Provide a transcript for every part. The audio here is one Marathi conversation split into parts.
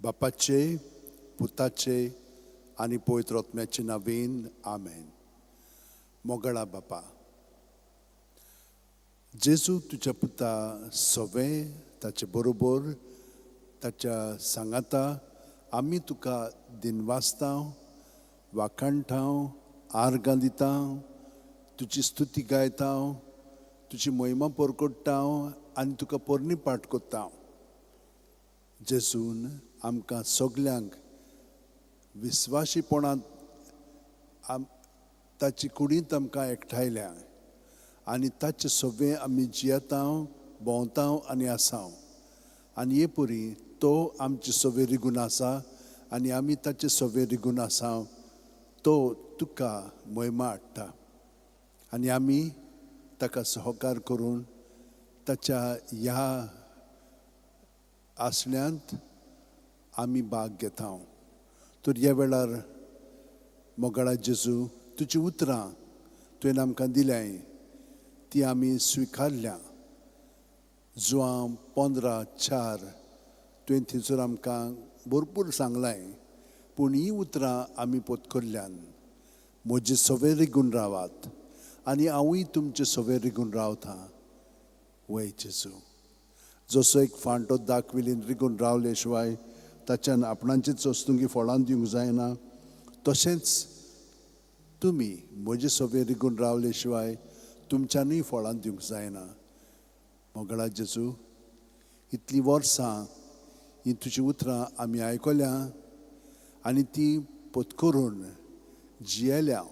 बापाचे, पुताचे आनी पवित्र आत्म्याचे नांवेन आमेन. मोगळा बापा, जेजू तुज्या पुता सवें ताचे बरोबर ताच्या सांगाता आमी तुका दिनवासतां, वाखाणटां, आर्गां दितां, तुजी स्तुती गायतां, तुजी महिमा परगट्टां आनी तुका पोरणी पाठ कोत्तां. जेजून आमकां सगल्यांक विस्वाशीपणान ताची कुडींत आमकां एकठायल्या आनी ताचे सवें आमी जियेतां, भोंवतां आनी आसां. आनी हे परी तो आमचे सवें रिगून आसा आनी आमी ताचे सवें रिगून आसां. तो तुका महिमा हाडटा आनी आमी ताका सहकार करून ताच्या ह्या आसण्यांत आमी भाग घेता. तर ह्या वेळार मोगळा जेजू, तुजीं उतरां तुवें आमकां दिल्याय ती आमी स्विकारल्या. जुआं 15:4 तुवें थंयसर आमकां भरपूर सांगलाय, पूण हीं उतरां आमी पोतकल्ल्यान. म्हजे सवें रिगून रावात आनी हांवूय तुमचे सवें रिगून रावतां. वय जेजू, जसो एक फांटो दाखविलीन रिगून रावले शिवाय ताच्यान आपणाचीच वस्तुंकी फळां दिवंक जायना, तशेंच तुमी म्हजे सवें रिगून रावले शिवाय तुमच्यांनी फळां दिवंक जायना. मोगळा जेजू, इतलीं वर्सां हीं तुजीं उतरां आमी आयकल्या आनी ती पोतकरून जियेल्या.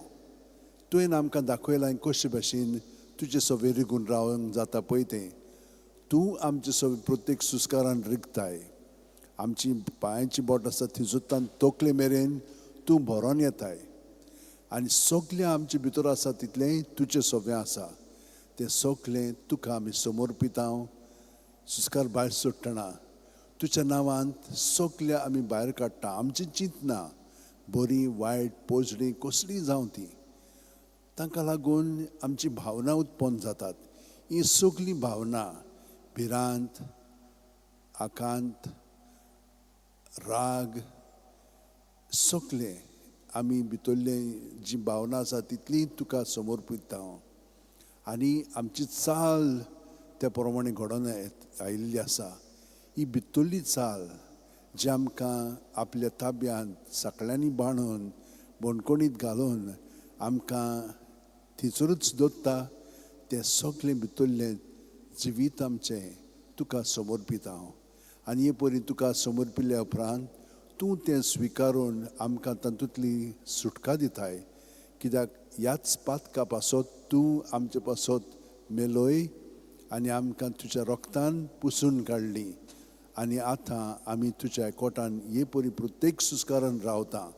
तुवें आमकां दाखयलां कशे भाशेन तुजे सवें रिगून रावंक जाता पळय तें. तूं आमचे सवें प्रत्येक सुस्कारान रिगताय. आमची पांयांची बोट आसा थिंसूत्तान तकले मेरेन तूं भरोन येताय आनी सगलें आमचे भितर आसा तितलें तुजें सवें आसा. तें सगलें तुका आमी समर्पिता. सुस्कार भायर सोडटना तुज्या नांवांत सगलें आमी भायर काडटा. आमची चिंतना बरी वायट पोजडी कसलीय जावं ती, तांकां लागून आमची भावना उत्पन्न जातात. ही सगलीं भावना भिरांत, आकांत, राग सगलें आमी भितरले जी भावना आसा तितली तुका समर्पिता. आनी आमची चाल त्या प्रमाणे घडोवन आयिल्ली आसा. ही भितरली चाल जी आमकां आपल्या ताब्यांत साकळ्यांनी बांदून बोणकोणीत घालून आमकां थिंचरूच दवरता, तें सगलें भितरलें जिवीत आमचें तुका समर्पिता. आनी हे परी तुका समर्पिल्ल्या उपरांत तूं तें स्विकारून आमकां तातूंतली सुटका दिताय. कित्याक ह्याच पातका पासत तूं आमचे पासत मेलोय आनी आमकां तुज्या रोगतान पुसून काडली. आनी आतां आमी तुज्या एकवटान हे परी प्रत्येक सुस्कारान रावता.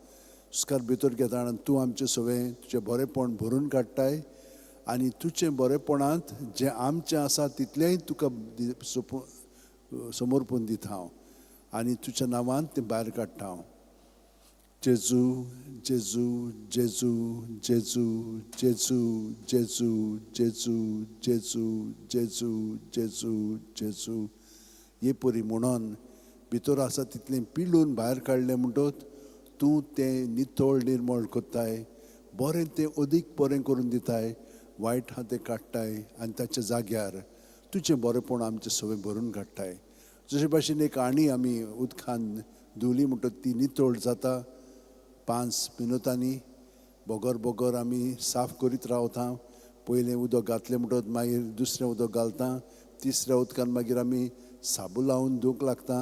सुस्कार भितर घेतना तूं आमचें सवें तुजें बरेंपण भरून काडटाय आनी तुजें बरेंपणांत जें आमचें आसा तितलेंय तुका समर्पून दिता आनी तुज्या नांवांत तें भायर काडटा. जेजू जेजू जेजू जेजू जेजू जेजू जेजू जेजू जेजू जेजू जेजू हे परी म्हणून भितर आसा तितलें पिळून भायर काडलें म्हणटच तूं तें नितळ निर्मळ कोत्ताय. बरें तें अदीक बरें करून दिताय, वायट आहा तें काडटाय आनी ताच्या जाग्यार तुजें बरेंपण आमचें सवें भरून काडटाय. जशे भाशेन एक आणी आमी उदकान धुली म्हणटच ती नितळ जाता. 5 मिनटांनी बोगोर बोगोर आमी साफ करीत रावता. पयलें उदक घातलें म्हणटच मागीर दुसरें उदक घालता. तिसऱ्या उदकान मागीर आमी साबू लावन धुवंक लागता.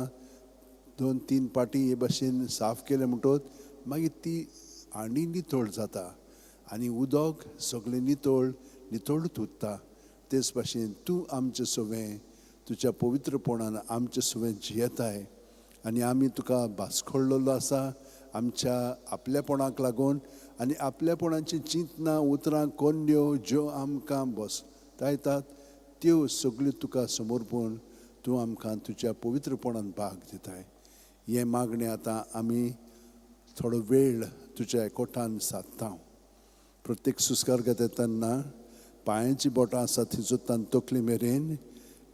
2-3 पाटी हे भाशेन साफ केलें म्हणटच मागीर ती आणी नितळ जाता आनी उदक सगळें नितळ नितळूच उरता. तेच भाशेन तूं आमचें सवें तुज्या पवित्रपणान आमचें सवें जियेताय आनी आमी तुका भासकळ्ळो आसा आमच्या आपल्यापणाक लागून आनी आपल्यापणाची चिंतना उतरां कोन्यो ज्यो आमकां बसतायतात त्यो सगल्यो तुका समर्पून तूं आमकां तुज्या पवित्रपणान भाग दिताय. हे मागणें आतां आमी थोडो वेळ तुज्या एकवटान सादता. प्रत्येक सुस्कार घेता तेन्ना पांयांची बोटां आसा थिंसूत्तान तकले मेरेन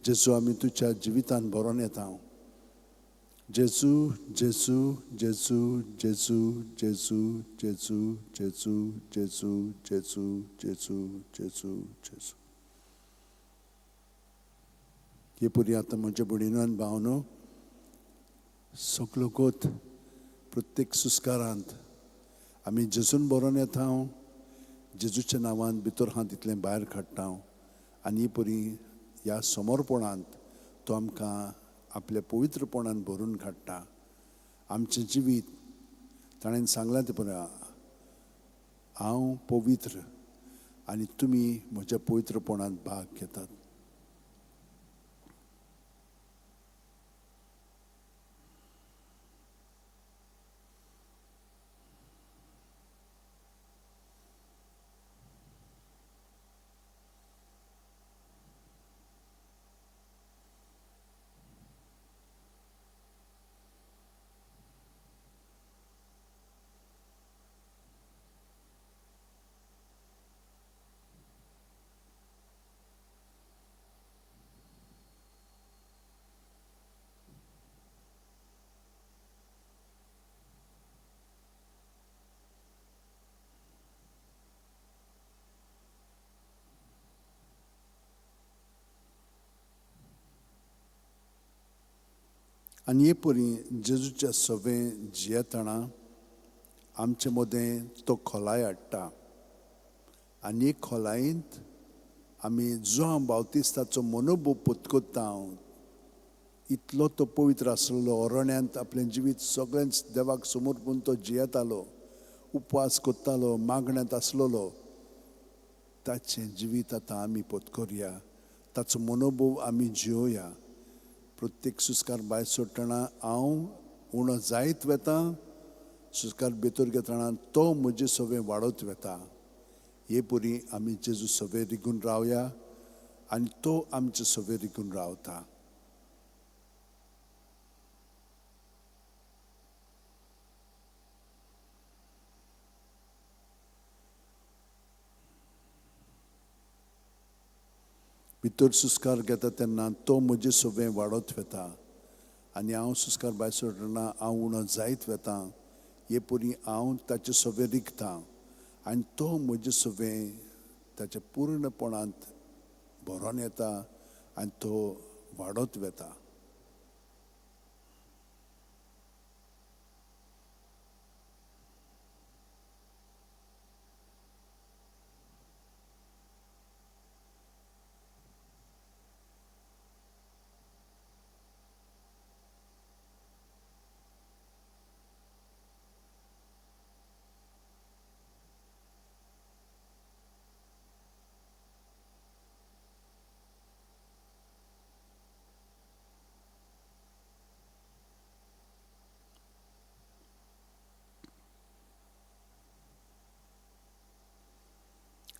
जेजू आमी तुज्या जिवितान भरोन येता. जेजू जेजू जेजू जेजू जेजू जेजू जेजू जेजू जेजू जेजू जेजू जेजू हे पुरी आतां म्हज्या भयणीनो आनी भावनो सगलो गोत प्रत्येक सुस्कारांत आमी जेजून बरोवन येता जेजूच्या नांवान भितर हांव तितलें भायर काडटा आनी ही परी ह्या समोरपणांत तो आमकां आपल्या पवित्रपणान भरून काडटा आमचें जिवीत ताणें सांगलां तें पळय हांव पवित्र आनी तुमी म्हज्या पवित्रपणांत भाग घेतात आनी हे परी जेजूच्या सवें जियेतना आमचे मदें तो खोलाय हाडटा आनी हे खोलायेंत आमी जो हांव बावतिस्ताचो मनोभोव पत्कोत्ता इतलो तो पवित्र आसलेलो अरण्यांत आपलें जिवीत सगळेंच देवाक समोर पूण तो जियेतालो उपवास कोत्तालो मागण्यांत आसलेलो ताचें जिवीत आतां आमी पत्कोरया ताचो मनोभोव आमी जियोया प्रत्येक सुस्कार भायर सोडटना हांव उणो जायत वेता सुस्कार भितर घेतना तो म्हजे सवें वाडत वेता हे परी आमी जेजू सवें रिगून रावया आनी तो आमचे सवें रिगून रावता भितर सुस्कार घेता तेन्ना तो म्हजे सवें वाडत वेता आनी हांव सुस्कार भायर सोडटना हांव उणो जायत वेता हे परी हांव ताचे सवें रिगता आनी तो म्हजे सवें ताच्या पूर्णपणांत भरोन येता आनी तो वाडत वेता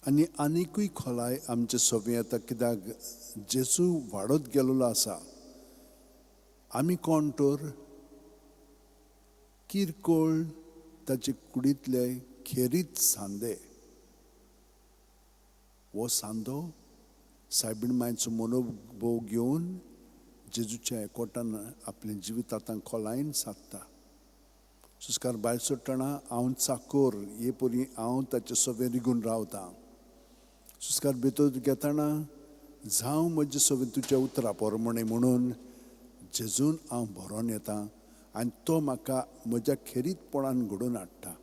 आनी आनिकूय खोलाय आमचे सवें येता कित्याक जेजू वाडत गेलोलो आसा आमी कोण तर किरकोळ ताचे कुडींतले खेरीत सांदे हो सांदो सायबीण मांयचो मनोभोव घेवन जेजूच्या एकवटान आपलें जिवीत आतां खोलायेन सादता सुस्कार भायर सोडटना हांव चाकोर हे परी हांव ताचे सवें रिगून रावतां सुस्कार भितर घेतना जावं म्हजे सवें तुज्या उतरां पोरमणें म्हणून जेजून हांव भरोन येतां आनी तो म्हाका म्हज्या खेरीतपणान घडोवन हाडटा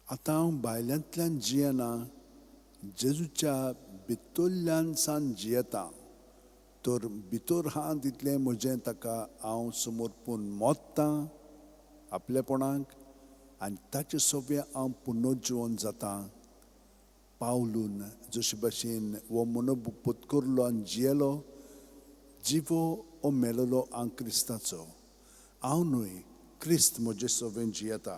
आतां हांव भायल्यांतल्यान जियेना, जेजूच्या भितरल्यान सान जियेता. तर भितर हा तितलें म्हजें ताका हांव समर्पण मोत्तां आपलेपणाक, आनी ताचें सगळें हांव पुनर्जीवन जातां. पावलून जशे भाशेन हो मनोब पत्करलो आनी जियेलो, जिवो ओ मेलोलो हांव क्रिस्ताचो. हांव न्हय, क्रिस्त म्हजे सवें जियेता.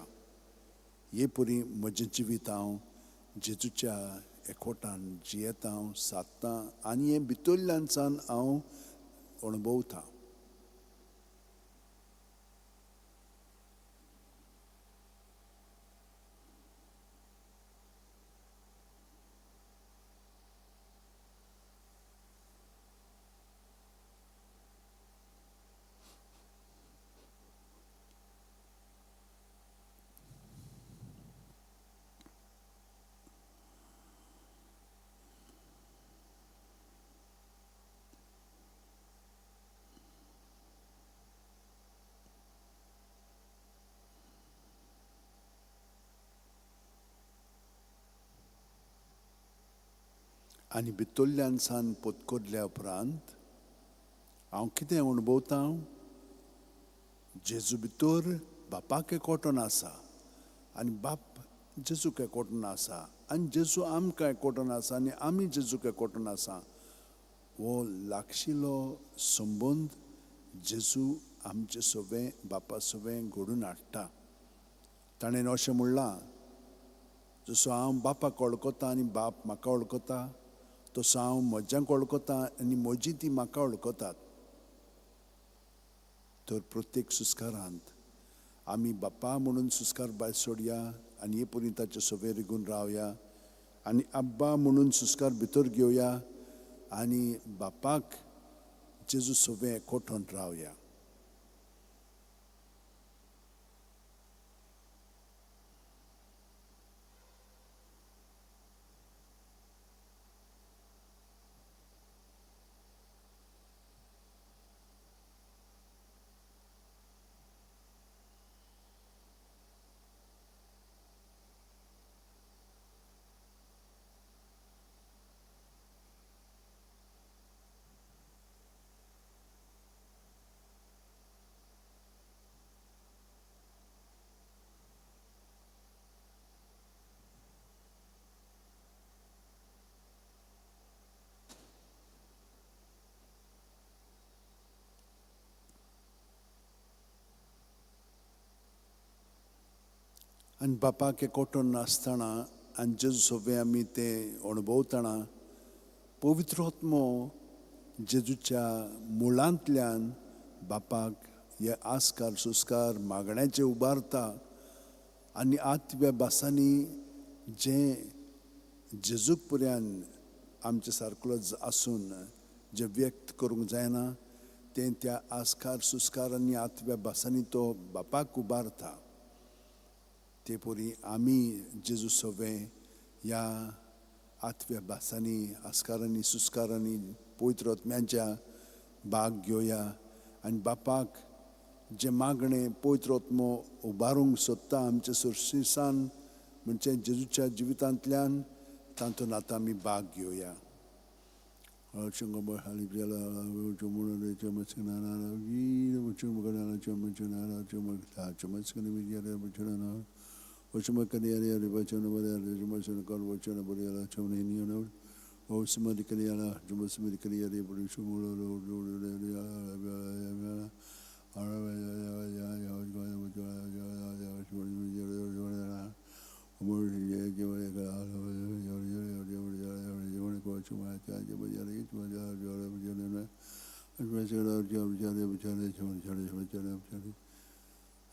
हे परी म्हजें जिवीत हांव जेजूच्या एकवटान जियेता, हांव सादतां आनी हें भितरल्यान सान हांव अणभवतां. आनी भितरल्यान सान पत्करल्या उपरांत हांव कितें अणभवतां? जेजू भितर बापाक एकवटून आसा आनी बाप जेजूक एकवटून आसा, आनी जेजू आमकां एकवटून आसा आनी आमी जेजूक एकवटून आसा. हो लागशिल्लो संबंद जेजू आमचें सवें बापा सवें घडोवन हाडटा. ताणें अशें म्हणलां, जसो हांव बापाक वळखता आनी बाप म्हाका वळखता, तसो हांव म्हज्यांक वळखता आनी म्हजी ती म्हाका वळखतात. तर प्रत्येक सुस्कारांत आमी बापा म्हणून सुस्कार भायर सोडया आनी हे परी ताचे सवें रिगून रावया, आनी आब्बा म्हणून सुस्कार भितर घेवया आनी बापाक जेजू सवें एकवटून रावया. आनी बापाक एकवटून आसतना आनी जेजू सवें आमी तें अणभवतना पवित्र आत्मो जेजूच्या मुळांतल्यान बापाक हे आस्कार सुस्कार मागण्याचे उबारता. आनी आत्म्या भासांनी जें जेजूक पर्यान आमचे सारको आसून जें व्यक्त करूंक जायना, तें त्या आस्कार सुस्कार आनी आत्म्या भासांनी तो बापाक उबारता. ते परी आमी जेजू सवें ह्या आत्म्या भासांनी आस्कारांनी सुस्कारांनी पवित्र आत्म्याच्या भाग घेवया आनी बापाक जें मागणें पवित्र आत्मो उबारूंक सोदता आमचे सुरशीसान म्हणजे जेजूच्या जिवितांतल्यान, तातूंत आतां आमी भाग घेवया.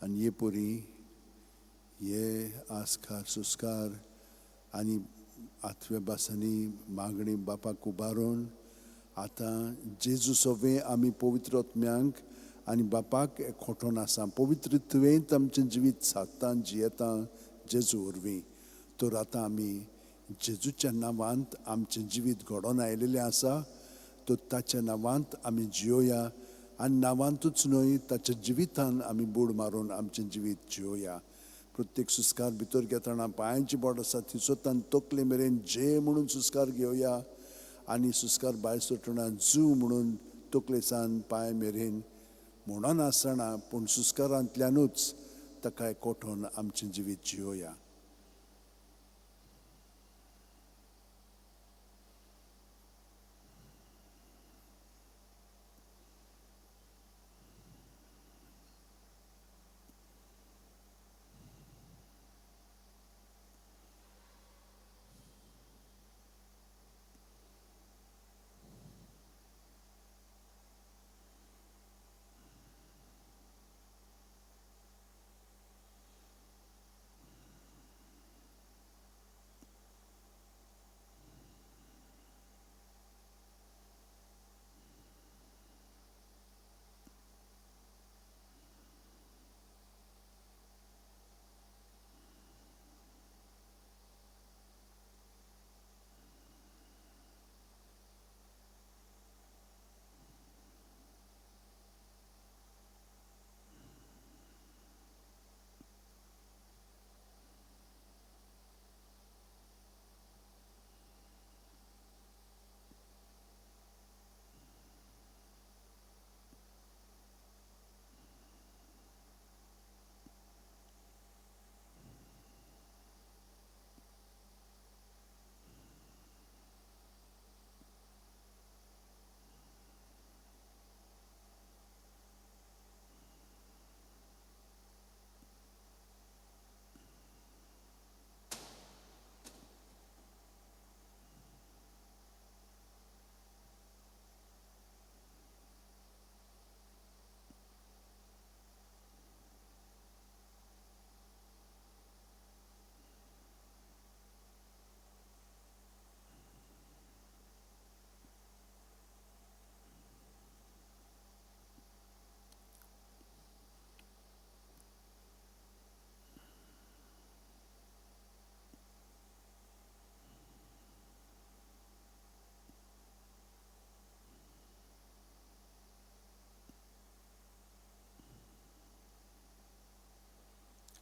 आनी हे परी हे आस्कार सुस्कार आनी आत्म्या भासांनी मागणी बापाक उबारून आतां जेजू सवें आमी पवित्र आत्म्यांक आनी बापाक एकवटून आसा. पवित्रत्वेंत आमचें जिवीत सादता जियेता जेजू वरवीं. तर आतां आमी जेजूच्या नांवांत आमचें जिवीत घडोवन आयिल्लें आसा. तर ताच्या नांवांत आमी जियोया आनी नांवांतूच न्हय, ताच्या जिवितान आमी बूड मारून आमचें जिवीत जियोया. प्रत्येक सुस्कार भितर घेतना पांयांची बोट आसा थिसोतान तकले मेरेन जे म्हणून सुस्कार घेवया आनी सुस्कार भायर सरतना जू म्हणून तकलेसान पांय मेरेन म्हणून आसतना पूण सुस्कारांतल्यानूच ताका एकवटून आमचें जिवीत जियोया.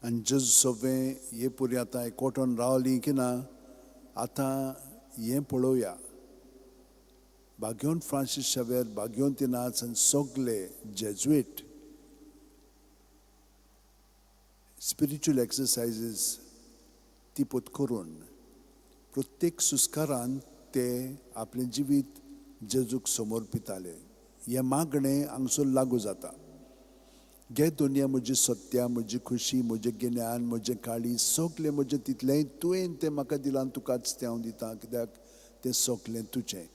आनी जज सगळें हे पुरी आतां एकवटून रावलीं की ना आतां हें पळोवया. बागेवन फ्रांसीस शावेर बागेवन ती नाच आनी सगळे जेजुएट स्पिरिच्युअल एक्सरसायजीस ती पत्करून प्रत्येक सुस्कारान ते आपलें जिवीत जेजूक समर्पिताले. हें मागणें हांगसर लागू जाता. घे दुनिया म्हजी सत्या म्हजी खुशी म्हजें गिन्यान म्हजें काळीज सगळें म्हजें तितलेंय तुवें तें म्हाका दिलां तुकाच तें हांव दितां कित्याक तें सगळें तुजें.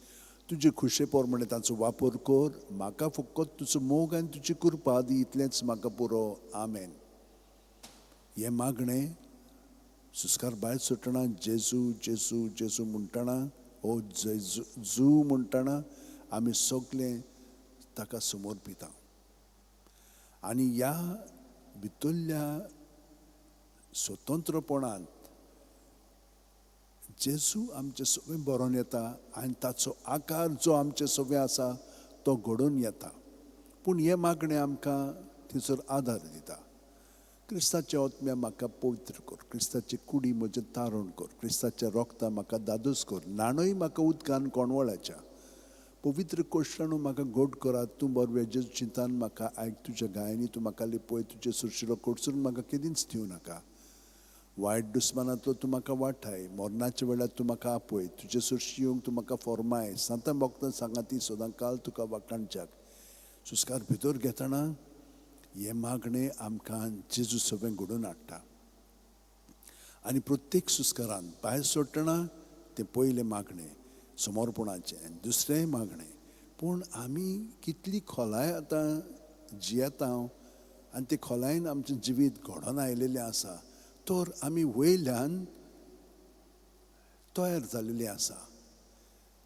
तुजे खुशे पोरमाणे ताचो वापर कर. म्हाका फकत तुजो मोग आनी तुजी कृपा दी इतलेंच म्हाका पुरो. आमेन. हें मागणें सुस्कार भायर सुटना जेजू जेजू जेजू म्हणटना हो जेजू म्हणटना आमी सगळें ताका समर्पिता. आनी ह्या भितरल्या स्वतंत्रपणांत जेजू आमचें सगळें बरोवन येता आनी ताचो आकार जो आमचे सगळें आसा तो घडोवन येता. पूण हे मागणें आमकां थंयसर आदार दिता. क्रिस्ताचे आत्म्या म्हाका पवित्र कर. क्रिस्ताची कुडी म्हजें तारण कर. क्रिस्ताच्या रोगता म्हाका दादोस कर. नाणोय म्हाका उदकान कोणवळाच्या. पवित्र कोश्टाणू म्हाका गोड करात. तूं बरवें जेजू चिंतान म्हाका आयक तुज्या गायांनी तूं म्हाका लिपय. तुजे सुरशिरो कडसून म्हाका केदींच दिवं नाका. वायट दुस्मानांतलो तूं म्हाका वाठाय. मरणाच्या वेळार तूं म्हाका आपय. तुजे सुरशी येवंक तूं म्हाका फॉर्माय. सांतां भोगतां सांगाती सदां काल तुका वाखाणच्याक. सुस्कार भितर घेतना हे मागणें आमकां जेजू सगळें घडोवन हाडटा. आनी प्रत्येक सुस्कारान भायर सरतना तें पयलें मागणें समर्पणाचें. दुसरें मागणें. पूण आमी कितली खोलाय आतां जियेता आनी ते खोलायेन आमचें जिवीत घडोवन आयलेलें आसा तर आमी वयल्यान तयार जाल्लेलीं आसा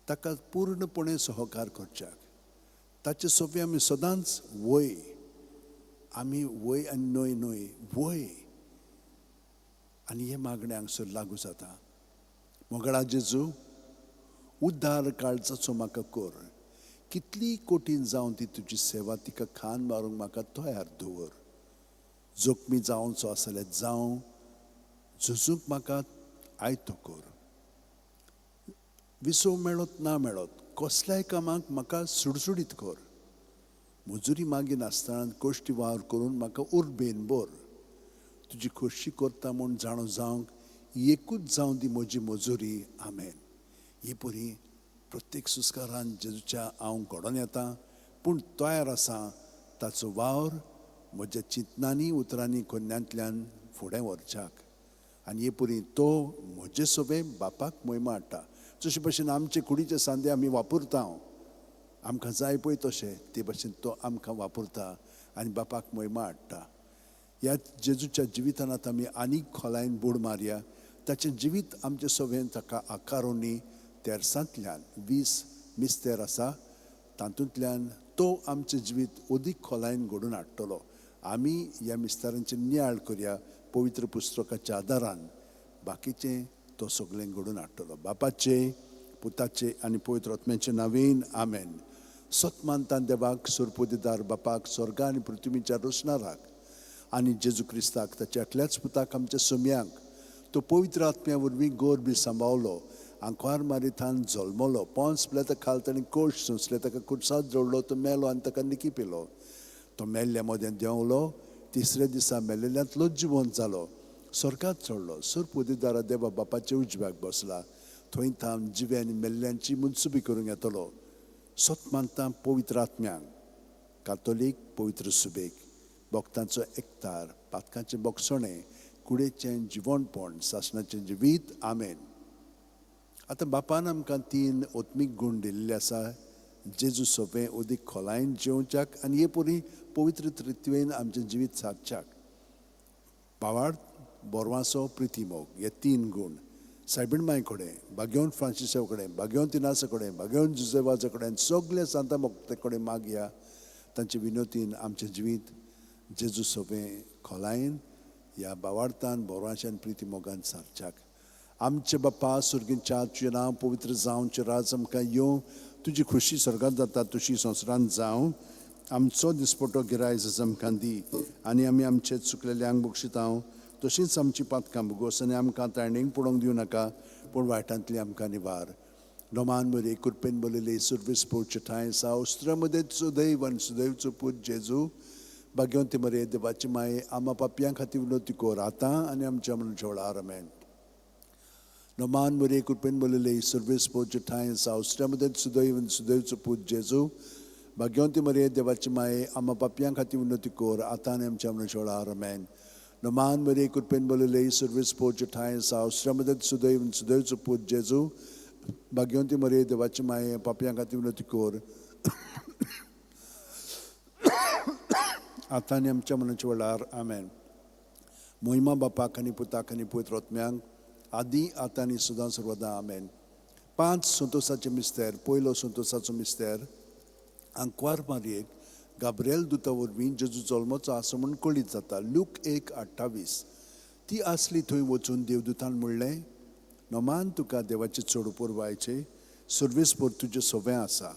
ताका पूर्णपणे सहकार करच्याक. ताचे सोबी आमी सदांच वय. आमी वय आनी न्हय न्हय वय. आनी हे मागणें हांगसर लागू जाता. मोगळा जेजू उद्दार काळजाचो म्हाका कर. कितली कठीण जावं ती तुजी सेवा तिका खान मारूंक म्हाका तयार दवर. जोखमी जावचो आसल्यार जावं झुजूंक म्हाका आयतो कोर. विसव मेळत ना मेळत कसल्याय कामाक म्हाका सुडसुडीत कोर. मजुरी मागी नासतना कोश्टी वावर करून म्हाका उर्बेन बोर. तुजी खोशी करता म्हूण जाणो जावंक एकूच जावं दी म्हजी मजुरी. आमेन. ही परी प्रत्येक सुस्कारान जेजूच्या हांव घडोवन येता, पूण तयार आसा ताचो वावर म्हज्या चिंतनांनी उतरांनी कोन्यांतल्यान फुडें व्हरच्याक. आनी हे परी तो म्हजे सोबे बापाक महिमा हाडटा. जशे भशेन आमचे कुडीचे सांदे आमी वापरता, आमकां जाय पळय तशें, ते भशेन तो आमकां वापरता आनी बापाक महिमा हाडटा. ह्या जेजूच्या जिवितांत आतां आमी आनीक खोलायेन बुड मारया. ताचें जिवीत आमचे सोबेन ताका आकारोनी तेरसांतल्यान 20 मिस्तेर आसा, तातूंतल्यान तो आमचें जिवीत ओदीक खोलायेन घडोवन हाडटलो. आमी ह्या मिस्तारांचें नियाळ करया पवित्र पुस्तकाच्या आदारान. बाकीचें तो सगळें घडोवन हाडटलो. बापाचे, पुताचे आनी पवित्र आत्म्याचे नांवेन. आमेन. सत मानता देवाक, सुरपोदीदार बापाक, स्वर्ग आनी पृथ्वीच्या रोशनाराक आनी जेजू क्रिस्ताक ताच्या एकल्याच पुताक आमच्या सोम्यांक तो पवित्र आत्म्या वरवीं गोर बी सांबाळलो. आंकवार मारितान जल्मलो, पोंस पिलाता खाल ताणें कोश सोंसले, ताका खुर्सात जोडलो, तो मेलो आनी ताका निकी पेलो. तो मेल्ल्या मोद्यान देंवलो, तिसऱ्या दिसा मेलेल्यांतलोच जिवंत जालो, स्वर्गात चडलो, सुरपोदीदारा देवा बापाच्या उजव्याक बसला. थंय थांब जिवे आनी मेल्ल्यांची मुनसुबी करूंक येतलो. सत मानता पवित्र आत्म्यांक, कातोलीक पवित्र सुबेक, भक्तांचो एकतार, पातकांचें बोगसणें, कुडेचें जिवणपण, सासणाचें जिवीत. आमेन. आतां बापान आमकां 3 ओत्मीक गूण दिल्ले आसा जेजू सोबे ओदीक खोलायेन जेवच्याक आनी हे परी पवित्र तत्वेन आमचें जिवीत सादच्याक. पावाड, बोरवांसो, प्रिती मोग, हे 3 गूण सायबीण माय कडेन, बागेवन फ्रांसिसा कडेन, बागेवन तिनासा कडेन, बागेवन जुजेवाजा कडेन, सगळे सांता भक्ता कडेन मागया. तांचे विनोतीन आमचें जिवीत जेजू सोबे खोलायेन ह्या बावार्थान, बोरवांशान, प्रिती मोगान सारच्याक. आमचे बाप्पा सुर्गींच्या, तुजें नांव पवित्र जावं, तुजें राज आमकां येवं, तुजी खुशी स्वर्गांत जाता तशी संवसारांत जावं. आमचो दिसपटो गिरायज आज आमकां दी आनी आमी आमचे चुकलेल्यांक बक्षितांव, तशींच आमची पातकां भोगोस आनी आमकां तायणेक पडोवंक दिवं नाका, पूण वायटांतली आमकां निवार. नोमान बरे कृपेन बोलले सुर्वेस पोवचे ठांय सा, उस्त्र मदेत सुदैव आनी सुदैवचो पूत जेजू, भाग्यवंती मरे देवाची माये, आमा पापयां खातीर विनोती कोर, आतां आनी आमच्या मनच्या वेळार. आमेन. नोमान बरे कृपेन बोलले सुर्वेस पोवचे ठांय सा, उस्त्र मदेत सुदैव आनी सुदैवचो पूत जेजू, भाग्यवंती मरे देवाची माये, आमा पापयां खातीर विनोती कोर, आतां आनी आमच्या मनच्या वेळार. आमेन. नोमान बरे कृपेन बोलले सुर्वेस पोवचे ठांय सा, उस्त्र मदेत सुदैव आनी सुदैवचो पूत जेजू, भाग्यवंती मरे देवाची माये, पापयां खातीर विनोती कोर, आतां आनी आमच्या मनाच्या वेळार. आमेन. महिमा बापाक आनी पुताक आनी पवित्र आत्म्यांक, आदी आतां आनी सदां सर्वदा. आमेन. 5 संतोसाचे मिस्तेर. पयलो संतोसाचो मिस्तेर, आंकवार मारयेक गाब्रिएल दुता वरवीं जेजू जल्मोचो आसा म्हूण कळीत जाता. लूक 1:28. ती आसली थंय वचून देवदुतान म्हणलें, नोमान तुका देवाचे चड पुरवायचे, सुर्वेस पोर तुजें सोबें आसा.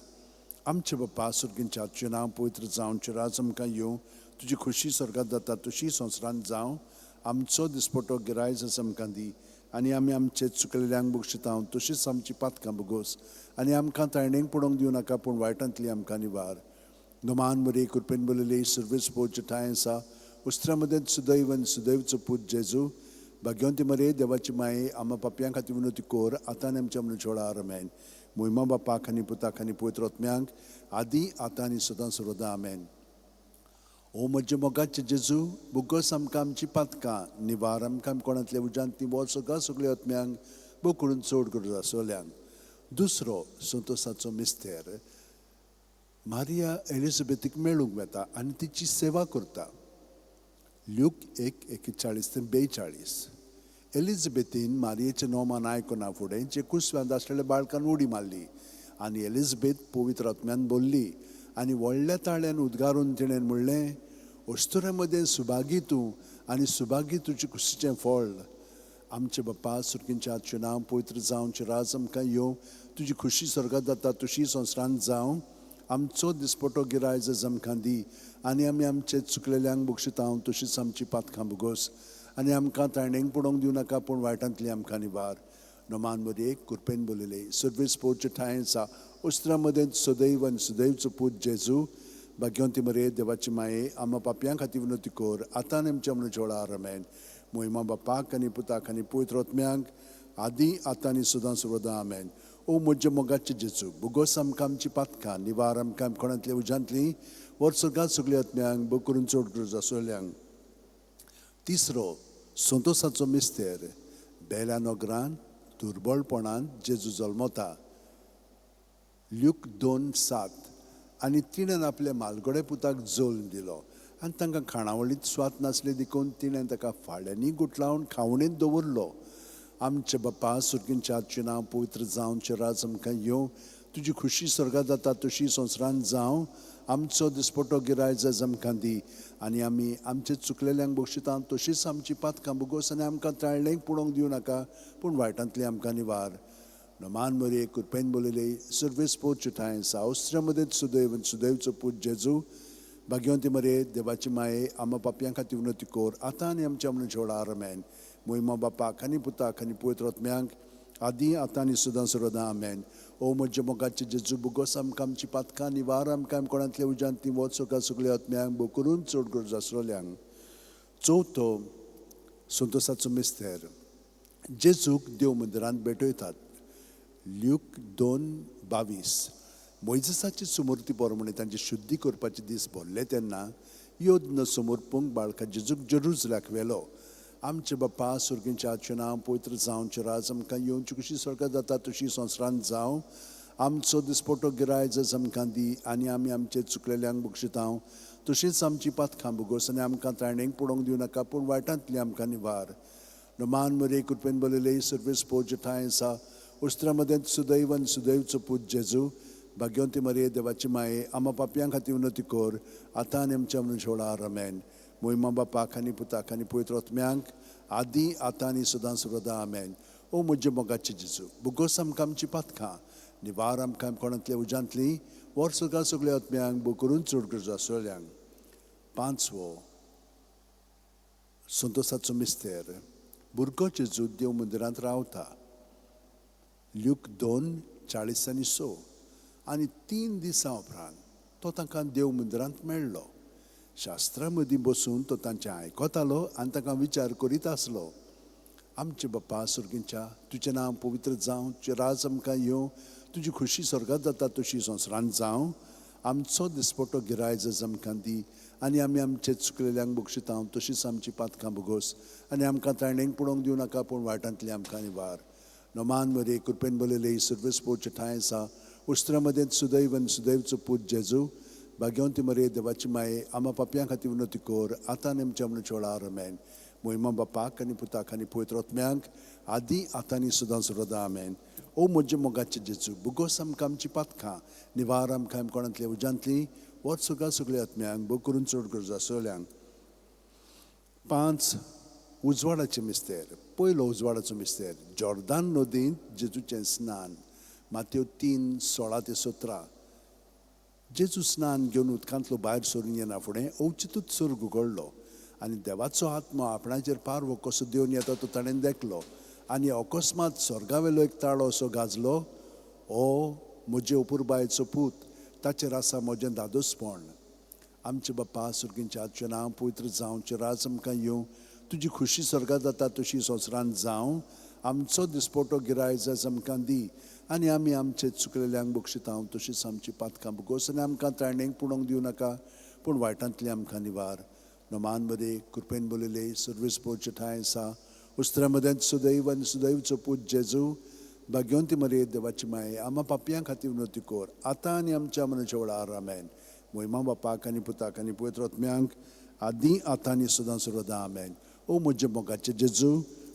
आमचे बाप्पा सुर्गींच्या, तुजें नांव पवित्र जावं, तुजें राज आमकां येवं, तुजी खुशी स्वर्गांत जाता तशी संवसारांत जावं. आमचो दिसपटो गिरायज आसा आमकां दी आनी आमी आमचे चुकलेल्यांक बक्षितांव, तशींच आमची पातकां भोगोस आनी आमकां तायणेक पडोवंक दिवं नाका, पूण वायटांतली आमकां निवार. नोमान बरे कृपेन बोलले सुर्वेस पोवचे ठांय आसा, उस्त्रा मदेत सुदैव आनी सुदैवचो पूत जेजू, भाग्यवंती मरे देवाची माये, आमा पापयां खातीर विनोती कोर, आतां आनी आमच्या मनच्या वेळार. आमेन. महिमा बापाक आनी पुताक आनी पवित्र आत्म्यांक, आदी आतां आनी सदां सर्वदा. आमेन. ओ म्हजे मोगाचे जेजू, भुगोस आमकां आमची पातकां, निवार आमकां कोणांतल्या उजांत ती सगळ्या सगळ्या आत्म्यांक बो करून चड करूं आसोल्यांक. दुसरो संतोसाचो मिस्तेर, मारिया एलिझाबेथीक मेळूंक वता आनी तिची सेवा करता. लूक 1:41-42. एलिझाबेथीन मारियेचें नोमान आयकना फुडें जे कुसव्यांत आसलेल्या बाळकान उडी मारली आनी एलिझाबेथ पवित्र आत्म्यान बोल्ली आनी व्हडल्या ताळ्यान उद्गारून तिणें म्हणलें, अस्तुऱ्या मदें सुभागी तूं आनी सुभागी तुजे कुशीचें फळ. आमचे बाप्पा सुर्गींच्या, तुजें नांव पवित्र जावं, तुजें राज आमकां येवं, तुजी खुशी स्वर्गांत जाता तशी संवसारांत जावं. आमचो दिसपटो गिरायज आमकां दी आनी आमी आमचे चुकलेल्यांक बक्षितांव, तशींच आमची पातकां भोगोस आनी आमकां ताणेंक पडोवंक दिवं नाका पूण वायटांतली आमकां निवार नोमान मरे कृपेन बोलिले सर्वीस पोवचे ठांय आसा उस्त्रां मदें सदैव आनी सदैवचो पूत जेजू भाग्यवंती मरे देवाची माये आम्हा पापयां खातीर विनोती कोर आतां आनी आमच्या मनच्या वेळार आमेन मोहिमा बापाक आनी पुताक आनी पवित्र आत्म्यांक आदी आतां आनी सदां सर्वदां आमेन ओ म्हज्या मोगाचे जेजू बुगोस आमकां आमची पातकां निवार आमकां कोणांतल्या उज्यांतली वर सगळ्यात सगळ्या आत्म्यांक बो करून चड गरज आसलेल्यांक तिसरो संतोसाचो मिस्तेर बेल्या नोगरान दुर्बळपणान जेजू जल्मता ल्यूक 2:7 आनी तिणें आपल्या मालगडे पुताक जोल दिलो आनी तांकां खाणावळीत स्वात नासली देखून तिणें ताका फाळ्यांनी गुटलावन खावणेंत दवरलो आमचे बापा सुर्गींच्या नांव पवित्र जावं राज आमकां येवं तुजी खुशी स्वर्गांत जाता तशी संवसारांत जावं आमचो दिसपटो गिरायज आज आमकां दी आनी आमी आमचे चुकलेल्यांक बक्षिता तशीच आमची पातकां बुगोस आनी आमकां ताळ्ळेंक पडोवंक दिवं नाका पूण वायटांतली आमकां निवार नोमान मरे कृपेन बोलिले सर्वेस पोवचे ठांय सावस्त्र्या मदें सुदैव सुदैवचो पूत जेजू भाग्यवंती मरे देवाची माये आम्हा पापयां खातीर विनोती कोर आतां आनी आमच्या मनच्या वेळार आमेन मोहिमा बापाक आनी पुताक आनी पवित्र आत्म्यांक आदी आतां आनी सदां सर्वदां आमेन ओ म्हज्या मोगाचे जेजू बुगोस आमकां आमची पातकां निवार आमकां कोणांतल्या उज्यांत वच सकाळ सगळ्या आत्म्यांक बो करून चड गरज आसलेल्यांक चवथो संतोसाचो मिस्तेर जेजूक देव मंदिरांत भेटयतात ल्यूक 2:22 मोइजेसाची सुमूर्ती पोरमणे तांचे शुद्धी करपाचे दीस भरले तेन्ना योद्न समोरपूंक बाळका जेजूक जेरुसल्याक व्हेलो आमचे बापा सुर्गींच्या नांव पवित्र जावं राज आमकां येवची कशी स्वर्गांत जाता तशी संवसारांत जावं आमचो दिसपटो गिरायज आमकां दी आनी आमी आमचे चुकलेल्यांक बक्षिता तशीच आमची पातकां बुगोस आनी आमकां ताणेंक पडोवंक दिवं नाका पूण वायटांतली आमकां निवार नोमान मरे कृपेन बोलिले सर्वेस पोवचे ठांय आसा उस्त्रा मदें सुदैव आनी सुदैवचो पूत जेजू भाग्यवंती मरे देवाची माये आम्हा पापयां खातीर विनोती कोर आतां आनी आमच्या मनच्या वेळार आमेन मोहिमा बापाक आनी पुताक आनी पवित्र आत्म्यांक आदी आतां आनी सदां सर्वदां आमेन ओ म्हज्या मोगाचे जेजू बुगोस आमकां आमची पातकां निवार आमकां कोणांतल्या उज्यांतली वर सगळ्या सगळ्या आत्म्यांक बो करून चड गरज आसलेल्यांक पांचवो संतोसाचो मिस्तेर भुरगो जेजू देव मंदिरांत रावता ल्यूक 2:40-6 आनी 3 दिसां उपरांत तो तांकां देव मंदिरांत मेळ्ळो शास्त्रां मदीं बसून तो तांचें आयकतालो आनी तांकां विचार करीत आसलो आमचे बापा सुर्गींच्या तुजें नांव पवित्र जावं तुजें राज आमकां येवं तुजी खुशी स्वर्गांत जाता तशी संवसारांत जावं आमचो दिसपटो गिरायज आमकां दी आनी आमी आमचे चुकलेल्यांक बक्षिता तशीच आमची पातकां बुगोस आनी आमकां ताणेंक पडोवंक दिवं नाका पूण वायटांतली आमकां निवार नोमान मरे कृपेन बोलिले सर्वेस पोवचे ठांय आसा उस्त्रा मदें सुदैव आनी सुदैवचो पूत जेजू भाग्यवंती मरे देवाची माये आम्हा पापयां खातीर विनोती कोर आतां आनी आमच्या मनच्या वेळार आमेन मोहिमा बापाक आनी पुताक आनी पवित्र आत्म्यांक आदी आतां आनी सदां सर्वदां आमेन ओ म्हज्या मोगाचे जेजू बुगोस आमकां आमची पातकां निवार आमकां कोणांतल्या उज्यांतली वर सगळ्या सगळ्या आत्म्यांक बो करून चड गरज आसलेल्यांक 5 उजवाडाचें मिस्तेर पयलो उजवाडाचो मिस्तेर जॉर्दान नदींत जेजूचें स्नान मातयेव 3:16-17 जेजू स्नान घेवन उदकांतलो भायर सरून येना फुडें अवचितूच सर्ग उगडलो आनी देवाचो आत्मा आपणाचेर पारवो कसो देवन येता तो ताणें देखलो आनी अकस्मात स्वर्गावेलो एक ताळो असो गाजलो ओ म्हजे अपुरबायेचो पूत ताचेर आसा म्हजें दादोसपण आमचे बापा सुर्गींच्या नांव पवित्र जावं राज आमकां येवं तुजी खुशी स्वर्गांत जाता तशी संवसारांत जावं आमचो दिसपटो गिरायज आमकां दी आनी आमी आमचे चुकलेल्यांक बक्षिता तशीच आमची पातकां बुगोस आनी आमकां ताणेंक पडोवंक दिवं नाका पूण वायटांतली आमकां निवार नोमान मरे कृपेन बोलिले सर्वेस पोवचे ठांय आसा उस्त्रा मदें सुदैव आनी सुदैवचो पूत जेजू भाग्यवंती मरे देवाची माये आम्हा पापयां खातीर विनोती कोर आतां आनी आमच्या मनच्या वेळार आमेन मोहिमा बापाक आनी पुताक आनी पवित्र आत्म्यांक आदी आतां आनी सदां सर्वदां आमेन ओ म्हज्या मोगाचे जेजू